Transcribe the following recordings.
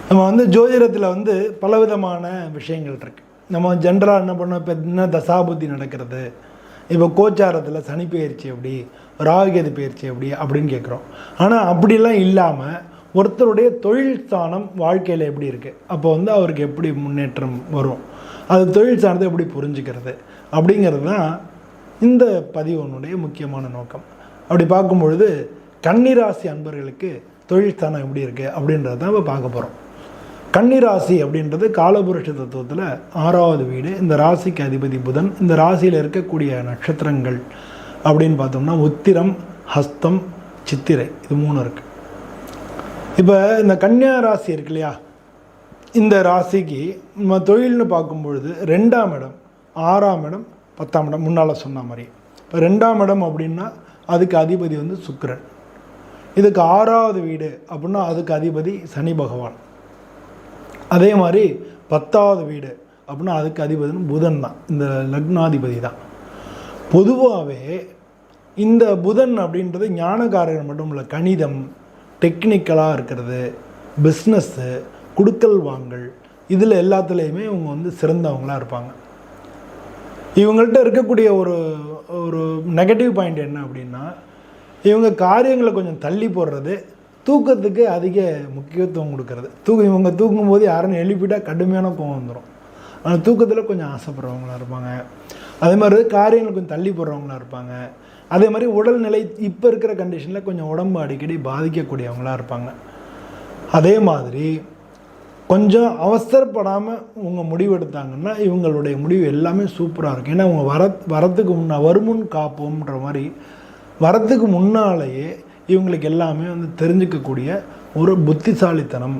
நம்ம வந்து ஜோதிடத்தில் வந்து பலவிதமான விஷயங்கள் இருக்குது. நம்ம ஜென்ரலாக என்ன பண்ணோம், இப்போ என்ன தசாபுத்தி நடக்கிறது, இப்போ கோச்சாரத்தில் சனி பயிற்சி எப்படி, ராகுகேது பயிற்சி எப்படி அப்படின்னு கேட்குறோம். ஆனால் அப்படிலாம் இல்லாமல் ஒருத்தருடைய தொழில் ஸ்தானம் வாழ்க்கையில் எப்படி இருக்குது, அப்போ வந்து அவருக்கு எப்படி முன்னேற்றம் வரும், அது தொழில் ஸ்தானத்தை எப்படி புரிஞ்சுக்கிறது அப்படிங்கிறது தான் இந்த பதிவனுடைய முக்கியமான நோக்கம். அப்படி பார்க்கும்பொழுது கன்னிராசி அன்பர்களுக்கு தொழில் ஸ்தானம் எப்படி இருக்குது அப்படின்றத தான் இப்போ பார்க்க போகிறோம். கன்னிராசி அப்படின்றது காலபுருஷ தத்துவத்தில் 6வது வீடு. இந்த ராசிக்கு அதிபதி புதன். இந்த ராசியில் இருக்கக்கூடிய நட்சத்திரங்கள் அப்படின்னு பார்த்தோம்னா உத்திரம், ஹஸ்தம், சித்திரை, இது 3 இருக்குது. இப்போ இந்த கன்னியா ராசி இருக்கு இல்லையா, இந்த ராசிக்கு நம்ம தொழில்னு பார்க்கும்பொழுது 2ஆம் இடம், 6ஆம் இடம், 10ஆம் இடம் முன்னால் சொன்ன மாதிரி. இப்போ 2ஆம் இடம் அப்படின்னா அதுக்கு அதிபதி வந்து சுக்கிரன். இதுக்கு 6வது வீடு அப்படின்னா அதுக்கு அதிபதி சனி பகவான். அதே மாதிரி 10வது வீடு அப்படின்னா அதுக்கு அதிபதி புதன் தான், இந்த லக்னாதிபதி தான். பொதுவாகவே இந்த புதன் அப்படின்றது ஞானகாரர்கள் மட்டும் இல்லை, கணிதம், டெக்னிக்கலாக இருக்கிறது, பிஸ்னஸ்ஸு, குடுக்கல் வாங்கல், இதில் எல்லாத்துலேயுமே இவங்க வந்து சிறந்தவங்களாக இருப்பாங்க. இவங்கள்ட்ட இருக்கக்கூடிய ஒரு நெகட்டிவ் பாயிண்ட் என்ன அப்படின்னா, இவங்க காரியங்களை கொஞ்சம் தள்ளி போடுறது, தூக்கத்துக்கு அதிக முக்கியத்துவம் கொடுக்கறது. இவங்க தூங்கும்போது யாருன்னு எழுப்பிட்டால் கடுமையான கோவம் வந்துடும். ஆனால் தூக்கத்தில் கொஞ்சம் ஆசைப்படுறவங்களாக இருப்பாங்க. அதே மாதிரி காரியங்களை கொஞ்சம் தள்ளி போடுறவங்களாக இருப்பாங்க. அதே மாதிரி உடல்நிலை இப்போ இருக்கிற கண்டிஷனில் கொஞ்சம் உடம்பு அடிக்கடி பாதிக்கக்கூடியவங்களாக இருப்பாங்க. அதே மாதிரி கொஞ்சம் அவசரப்படாமல் இவங்க முடிவெடுத்தாங்கன்னா இவங்களுடைய முடிவு எல்லாமே சூப்பராக இருக்கும். ஏன்னா அவங்க வரத்துக்கு வருமுன் காப்போம்ன்ற மாதிரி வரத்துக்கு முன்னாலேயே இவங்களுக்கு எல்லாமே வந்து தெரிஞ்சிக்கக்கூடிய ஒரு புத்திசாலித்தனம்,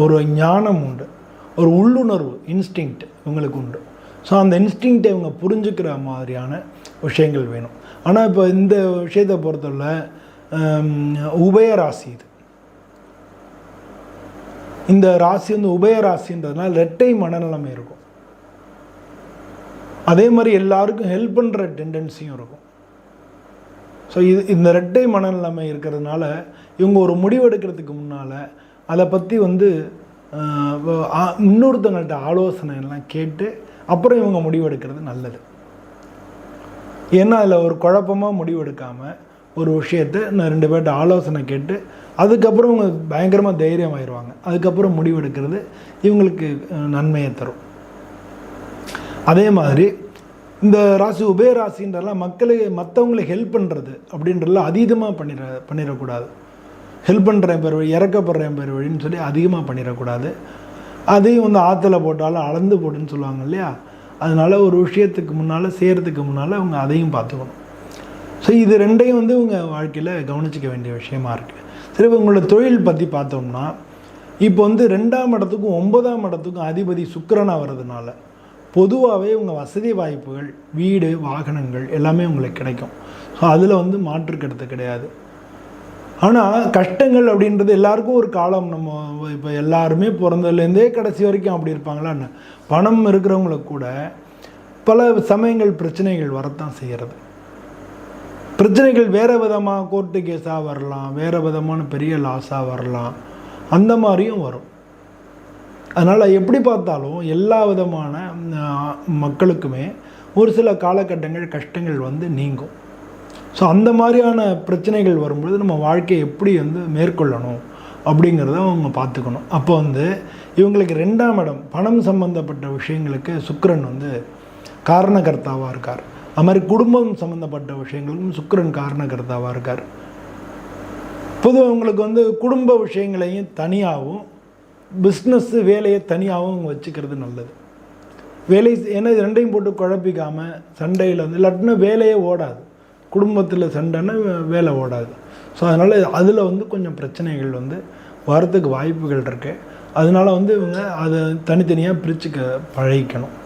ஒரு ஞானம் உண்டு, ஒரு உள்ளுணர்வு, இன்ஸ்டிங்க்ட் இவங்களுக்கு உண்டு. ஸோ அந்த இன்ஸ்டிங்க்டை இவங்க புரிஞ்சுக்கிற மாதிரியான விஷயங்கள் வேணும். ஆனால் இப்போ இந்த விஷயத்தை பொறுத்தவரை உபயராசி இது. இந்த ராசி வந்து உபயராசின்றதுனால இரட்டை மனநிலைமை இருக்கும். அதே மாதிரி எல்லாருக்கும் ஹெல்ப் பண்ணுற டெண்டன்சியும் இருக்கும். ஸோ இந்த இரட்டை மனநிலைமை இருக்கிறதுனால இவங்க ஒரு முடிவெடுக்கிறதுக்கு முன்னால் அதை பற்றி வந்து இன்னொருத்தங்கள்ட்ட ஆலோசனை எல்லாம் கேட்டு அப்புறம் இவங்க முடிவெடுக்கிறது நல்லது. ஏன்னா அதில் ஒரு குழப்பமாக முடிவெடுக்காமல் ஒரு விஷயத்தை நான் 2 பேர்கிட்ட ஆலோசனை கேட்டு அதுக்கப்புறம் இவங்க பயங்கரமாக தைரியம் ஆயிடுவாங்க. அதுக்கப்புறம் முடிவெடுக்கிறது இவங்களுக்கு நன்மையை தரும். அதே மாதிரி இந்த ராசி உபயராசின்றலாம் மற்றவங்களுக்கு ஹெல்ப் பண்ணுறது அப்படின்றதுலாம் அதிகமாக பண்ணிடக்கூடாது. ஹெல்ப் பண்ணுறேன் பேர் வழி, இறக்கப்படுறேன் பேர் வழின்னு சொல்லி அதிகமாக பண்ணிடக்கூடாது. அதையும் வந்து ஆற்றுல போட்டாலும் அளந்து போட்டுன்னு சொல்லுவாங்க இல்லையா, அதனால் ஒரு விஷயத்துக்கு முன்னால் செய்கிறதுக்கு முன்னால் அவங்க அதையும் பார்த்துக்கணும். ஸோ இது 2ஐயும் வந்து இவங்க வாழ்க்கையில் கவனிச்சிக்க வேண்டிய விஷயமா இருக்குது. சரி, இப்போ உங்களோட தொழில் பற்றி பார்த்தோம்னா இப்போ வந்து 2ஆம் இடத்துக்கும் 9ஆம் இடத்துக்கும் அதிபதி சுக்கிரனாக வர்றதுனால பொதுவாகவே உங்கள் வசதி வாய்ப்புகள், வீடு, வாகனங்கள் எல்லாமே உங்களுக்கு கிடைக்கும். ஸோ அதில் வந்து மாற்றுக்கிறது கிடையாது. ஆனால் கஷ்டங்கள் அப்படின்றது எல்லாருக்கும் ஒரு காலம், நம்ம இப்போ எல்லாருமே பிறந்ததுலேருந்தே கடைசி வரைக்கும் அப்படி இருப்பாங்களான்னு, பணம் இருக்கிறவங்களுக்கு கூட பல சமயங்கள் பிரச்சனைகள் வரத்தான் செய்கிறது. பிரச்சனைகள் வேறு விதமாக கோர்ட்டு கேஸாக வரலாம், வேறு விதமான பெரிய லாஸாக வரலாம், அந்த மாதிரியும் வரும். அதனால் எப்படி பார்த்தாலும் எல்லா விதமான மக்களுக்குமே ஒரு சில காலகட்டங்கள் கஷ்டங்கள் வந்து நீங்கும். ஸோ அந்த மாதிரியான பிரச்சனைகள் வரும்பொழுது நம்ம வாழ்க்கையை எப்படி வந்து மேற்கொள்ளணும் அப்படிங்கிறத அவங்க பார்த்துக்கணும். அப்போ வந்து இவங்களுக்கு 2ஆம் இடம் பணம் சம்மந்தப்பட்ட விஷயங்களுக்கு சுக்கிரன் வந்து காரணகர்த்தாவாக இருக்கார். அது மாதிரி குடும்பம் சம்மந்தப்பட்ட விஷயங்களுக்கும் சுக்கிரன் காரணகர்த்தாவாக இருக்கார். பொதுவாக உங்களுக்கு வந்து குடும்ப விஷயங்களையும் தனியாகவும் பிஸ்னஸ்ஸு வேலையை தனியாகவும் அவங்க வச்சுக்கிறது நல்லது. வேலை ஏன்னா இது 2ஐயும் போட்டு குழப்பிக்காமல் சண்டையில் வந்து இல்லாட்டினா வேலையே ஓடாது. குடும்பத்தில் சண்டைன்னா வேலை ஓடாது. ஸோ அதனால் அதில் வந்து கொஞ்சம் பிரச்சனைகள் வந்து வரத்துக்கு வாய்ப்புகள் இருக்குது. அதனால் வந்து இவங்க அதை தனித்தனியாக பிரிச்சுக்க பழகிக்கணும்.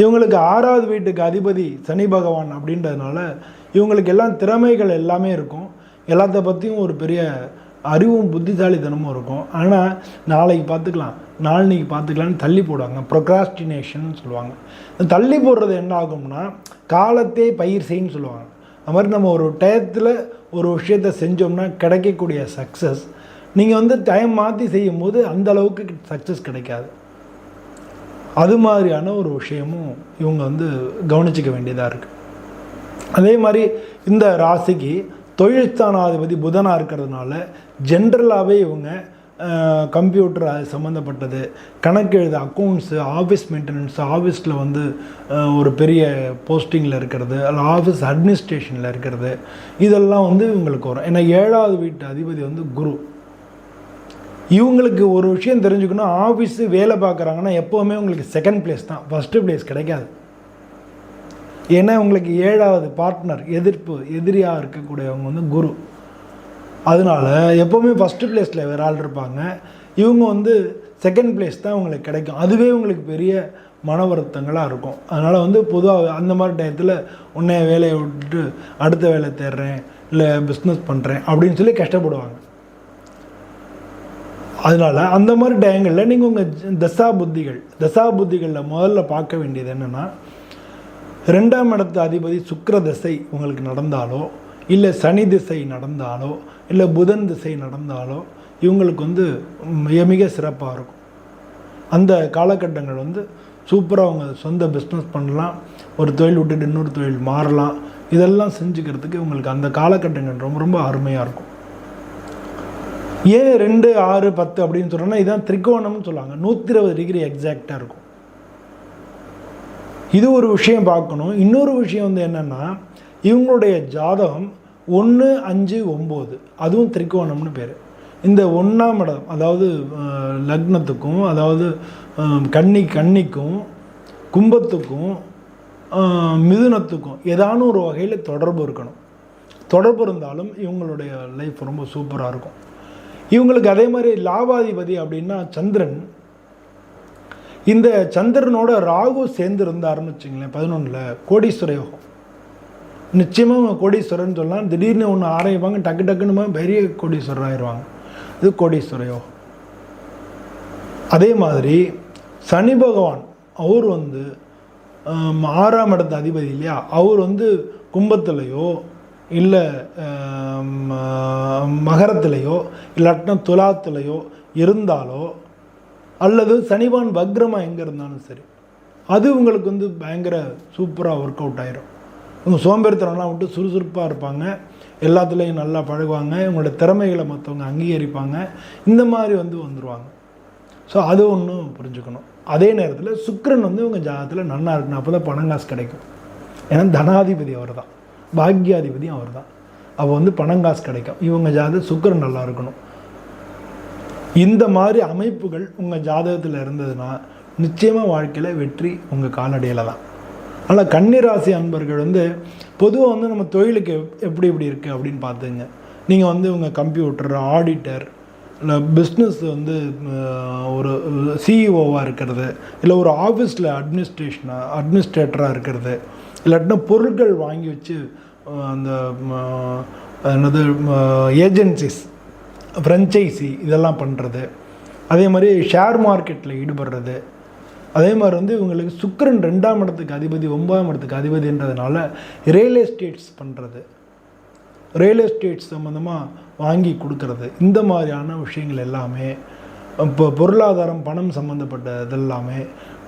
இவங்களுக்கு 6வது வீட்டுக்கு அதிபதி சனி பகவான் அப்படின்றதுனால இவங்களுக்கு எல்லாம் திறமைகள் எல்லாமே இருக்கும். எல்லாத்த பற்றியும் ஒரு பெரிய அறிவும் புத்திசாலித்தனமும் இருக்கும். ஆனால் நாளைக்கு பார்த்துக்கலாம், நாளைக்கு பார்த்துக்கலான்னு தள்ளி போடுவாங்க. ப்ரொக்ராஸ்டினேஷன் சொல்லுவாங்க. தள்ளி போடுறது என்ன ஆகும்னா காலத்தே பயிர் செய்ன்னு சொல்லுவாங்க. அது மாதிரி நம்ம ஒரு டயத்தில் ஒரு விஷயத்தை செஞ்சோம்னா கிடைக்கக்கூடிய சக்ஸஸ் நீங்கள் வந்து டைம் மாற்றி செய்யும் போது அந்த அளவுக்கு சக்ஸஸ் கிடைக்காது. அது மாதிரியான ஒரு விஷயமும் இவங்க வந்து கவனிச்சிக்க வேண்டியதாக இருக்குது. அதே மாதிரி இந்த ராசிக்கு தொழில்ஸ்தானாதிபதி புதனாக இருக்கிறதுனால ஜென்ரலாகவே இவங்க கம்ப்யூட்டர் அது சம்மந்தப்பட்டது, கணக்கு எழுத, அக்கௌண்ட்ஸு, ஆஃபீஸ் மெயின்டெனன்ஸ், ஆஃபீஸில் வந்து ஒரு பெரிய போஸ்டிங்கில் இருக்கிறது, அல்ல ஆஃபீஸ் அட்மினிஸ்ட்ரேஷனில் இருக்கிறது, இதெல்லாம் வந்து இவங்களுக்கு வரும். ஏன்னா 7வது வீட்டு அதிபதி வந்து குரு. இவங்களுக்கு ஒரு விஷயம் தெரிஞ்சுக்கணும், ஆஃபீஸு வேலை பார்க்குறாங்கன்னா எப்போவுமே உங்களுக்கு செகண்ட் பிளேஸ் தான், ஃபஸ்ட்டு பிளேஸ் கிடைக்காது. ஏன்னா உங்களுக்கு 7வது பார்ட்னர், எதிரியாக இருக்கக்கூடியவங்க வந்து குரு. அதனால் எப்போவுமே ஃபஸ்ட்டு பிளேஸில் வேறு ஆள் இருப்பாங்க, இவங்க வந்து செகண்ட் பிளேஸ் தான் உங்களுக்கு கிடைக்கும். அதுவே உங்களுக்கு பெரிய மன வருத்தங்களாக இருக்கும். அதனால் வந்து பொதுவாக அந்த மாதிரி டயத்தில் உன்னைய வேலையை விட்டுட்டு அடுத்த வேலை தேடுறேன், இல்லை பிஸ்னஸ் பண்ணுறேன் அப்படின்னு சொல்லி கஷ்டப்படுவாங்க. அதனால் அந்த மாதிரி டயங்களில் நீங்கள் உங்கள் தசா புத்திகளில் முதல்ல பார்க்க வேண்டியது என்னென்னா, 2ஆம் இடத்து அதிபதி சுக்கிர திசை உங்களுக்கு நடந்தாலோ, இல்லை சனி திசை நடந்தாலோ, இல்லை புதன் திசை நடந்தாலோ இவங்களுக்கு வந்து மிக மிக சிறப்பாக இருக்கும். அந்த காலகட்டங்கள் வந்து சூப்பராக அவங்க சொந்த பிஸ்னஸ் பண்ணலாம், ஒரு தொழில் விட்டுட்டு இன்னொரு தொழில் மாறலாம், இதெல்லாம் செஞ்சுக்கிறதுக்கு இவங்களுக்கு அந்த காலகட்டங்கள் ரொம்ப ரொம்ப அருமையாக இருக்கும். ஏன் 2, 6, 10 அப்படின்னு சொல்கிறோன்னா, இதுதான் திரிகோணம்னு சொல்லுவாங்க. 120 டிகிரி எக்ஸாக்டாக இருக்கும். இது ஒரு விஷயம் பார்க்கணும். இன்னொரு விஷயம் வந்து என்னென்னா, இவங்களுடைய ஜாதகம் 1, 5, 9 அதுவும் திரிகோணம்னு பேர். இந்த 1ஆம் இடம், அதாவது லக்னத்துக்கும், அதாவது கன்னிக்கும், கும்பத்துக்கும், மிதுனத்துக்கும் ஏதான ஒரு வகையில் தொடர்பு இருக்கணும். தொடர்பு இருந்தாலும் இவங்களுடைய லைஃப் ரொம்ப சூப்பராக இருக்கும். இவங்களுக்கு அதே மாதிரி லாபாதிபதி அப்படின்னா சந்திரன். இந்த சந்திரனோட ராகு சேர்ந்து இருந்தாருன்னு வச்சுங்களேன் 11ல், கோடீஸ்வர யோகம். நிச்சயமாக அவங்க கோடீஸ்வரன் சொல்லலாம். திடீர்னு ஒன்று ஆரம்பிப்பாங்க, டக்குன்னு பெரிய கோடீஸ்வரர் ஆயிடுவாங்க. இது கோடீஸ்வர யோகம். அதே மாதிரி சனி பகவான் அவர் வந்து 6ஆம் இடத்து அதிபதி இல்லையா, அவர் வந்து கும்பத்திலையோ இல்லை மகரத்திலையோ இல்லாட்டினா துலாத்திலையோ இருந்தாலோ, அல்லது சனிவான் வக்ரமாக எங்கே இருந்தாலும் சரி, அது உங்களுக்கு வந்து பயங்கர சூப்பராக ஒர்க் அவுட் ஆயிரும். இவங்க சோம்பேறித்தனம்லாம் விட்டு சுறுசுறுப்பாக இருப்பாங்க, எல்லாத்துலேயும் நல்லா பழகுவாங்க, இவங்களோட திறமைகளை மற்றவங்க அங்கீகரிப்பாங்க, இந்த மாதிரி வந்து வந்துடுவாங்க. ஸோ அது ஒன்றும் புரிஞ்சுக்கணும். அதே நேரத்தில் சுக்கிரன் வந்து இவங்க ஜாதகத்தில் நல்லா இருக்கணும், அப்போ தான் பணம் காசு கிடைக்கும். ஏன்னா தனாதிபதி அவர் தான், பாக்யாதிபதியும் அவர் தான். அப்போ வந்து பணம் காசு கிடைக்கும். இவங்க ஜாதகம் சுக்கிரன் நல்லா இருக்கணும். இந்த மாதிரி அமைப்புகள் உங்கள் ஜாதகத்தில் இருந்ததுன்னா நிச்சயமாக வாழ்க்கையில் வெற்றி உங்கள் காலடியில் தான். ஆனால் கன்னிராசி அன்பர்கள் வந்து பொதுவாக வந்து நம்ம தொழிலுக்கு எப்படி இருக்குது அப்படின்னு பார்த்துங்க. நீங்கள் வந்து உங்கள் கம்ப்யூட்டர், ஆடிட்டர், இல்லை பிஸ்னஸ் வந்து ஒரு சிஇஓவாக இருக்கிறது, இல்லை ஒரு ஆஃபீஸில் அட்மினிஸ்ட்ரேட்டராக இருக்கிறது, இல்லாட்டினா பொருட்கள் வாங்கி வச்சு அந்த என்னது ஏஜென்சிஸ், ஃப்ரெஞ்சைசி இதெல்லாம் பண்ணுறது, அதே மாதிரி ஷேர் மார்க்கெட்டில் ஈடுபடுறது. அதே மாதிரி வந்து இவங்களுக்கு சுக்கிரன் 2ஆம் இடத்துக்கு அதிபதி, 9ஆம் இடத்துக்கு அதிபதின்றதுனால ரியல் எஸ்டேட்ஸ் பண்ணுறது, ரியல் எஸ்டேட்ஸ் சம்மந்தமாக வாங்கி கொடுக்கறது, இந்த மாதிரியான விஷயங்கள் எல்லாமே இப்போ பொருளாதாரம், பணம் சம்மந்தப்பட்ட இதெல்லாமே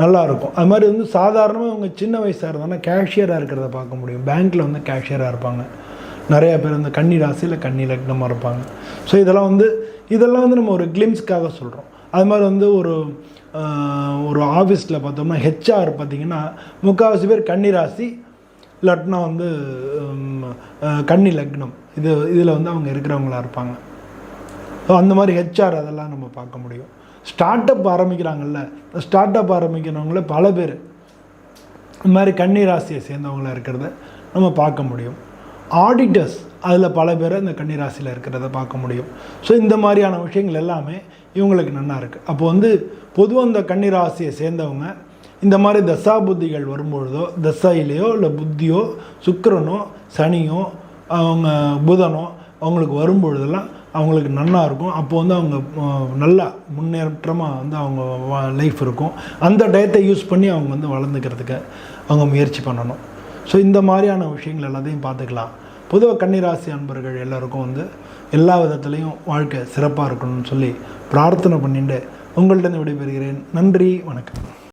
நல்லாயிருக்கும். அது மாதிரி வந்து சாதாரணமாக இவங்க சின்ன வயசாக இருந்தாங்கன்னா கேஷியராக இருக்கிறத பார்க்க முடியும். பேங்க்கில் வந்து கேஷியராக இருப்பாங்க. நிறையா பேர் இந்த கன்னி ராசியில் கன்னி லக்னமாக இருப்பாங்க. ஸோ இதெல்லாம் வந்து நம்ம ஒரு கிளிம்ஸ்க்காக சொல்கிறோம். அது மாதிரி வந்து ஒரு ஆஃபீஸில் பார்த்தோம்னா ஹெச்ஆர் பார்த்திங்கன்னா முக்கால்வாசி பேர் கன்னி ராசி இல்லாட்டினா வந்து கன்னி லக்னம், இதில் வந்து அவங்க இருக்கிறவங்களா இருப்பாங்க. ஸோ அந்த மாதிரி ஹெச்ஆர் அதெல்லாம் நம்ம பார்க்க முடியும். ஸ்டார்ட் அப் ஆரம்பிக்கிறாங்கல்ல, ஸ்டார்ட் அப் ஆரம்பிக்கிறவங்கள பல பேர் இந்த மாதிரி கன்னி ராசியை சேர்ந்தவங்களாக இருக்கிறத நம்ம பார்க்க முடியும். ஆடிட்டர்ஸ் அதில் பல பேரை இந்த கன்னிராசியில் இருக்கிறத பார்க்க முடியும். ஸோ இந்த மாதிரியான விஷயங்கள் எல்லாமே இவங்களுக்கு நல்லா இருக்குது. அப்போ வந்து பொதுவாக இந்த கன்னிராசியை சேர்ந்தவங்க இந்த மாதிரி தசா புத்திகள் வரும்பொழுதோ, தசையிலையோ இல்லை புத்தியோ, சுக்கிரனோ சனியோ அவங்க புதனோ அவங்களுக்கு வரும்பொழுதெல்லாம் அவங்களுக்கு நல்லா இருக்கும். அப்போ வந்து அவங்க நல்லா முன்னேற்றமாக வந்து அவங்க லைஃப் இருக்கும். அந்த டயத்தை யூஸ் பண்ணி அவங்க வந்து வளர்ந்துக்கிறதுக்கு அவங்க முயற்சி பண்ணணும். ஸோ இந்த மாதிரியான விஷயங்கள் எல்லாத்தையும் பார்த்துக்கலாம். பொதுவாக கன்னிராசி அன்பர்கள் எல்லாருக்கும் வந்து எல்லா விதத்துலேயும் வாழ்க்கை சிறப்பாக இருக்கணும்னு சொல்லி பிரார்த்தனை பண்ணிட்டு உங்கள்கிட்ட விடைபெறுகிறேன். நன்றி, வணக்கம்.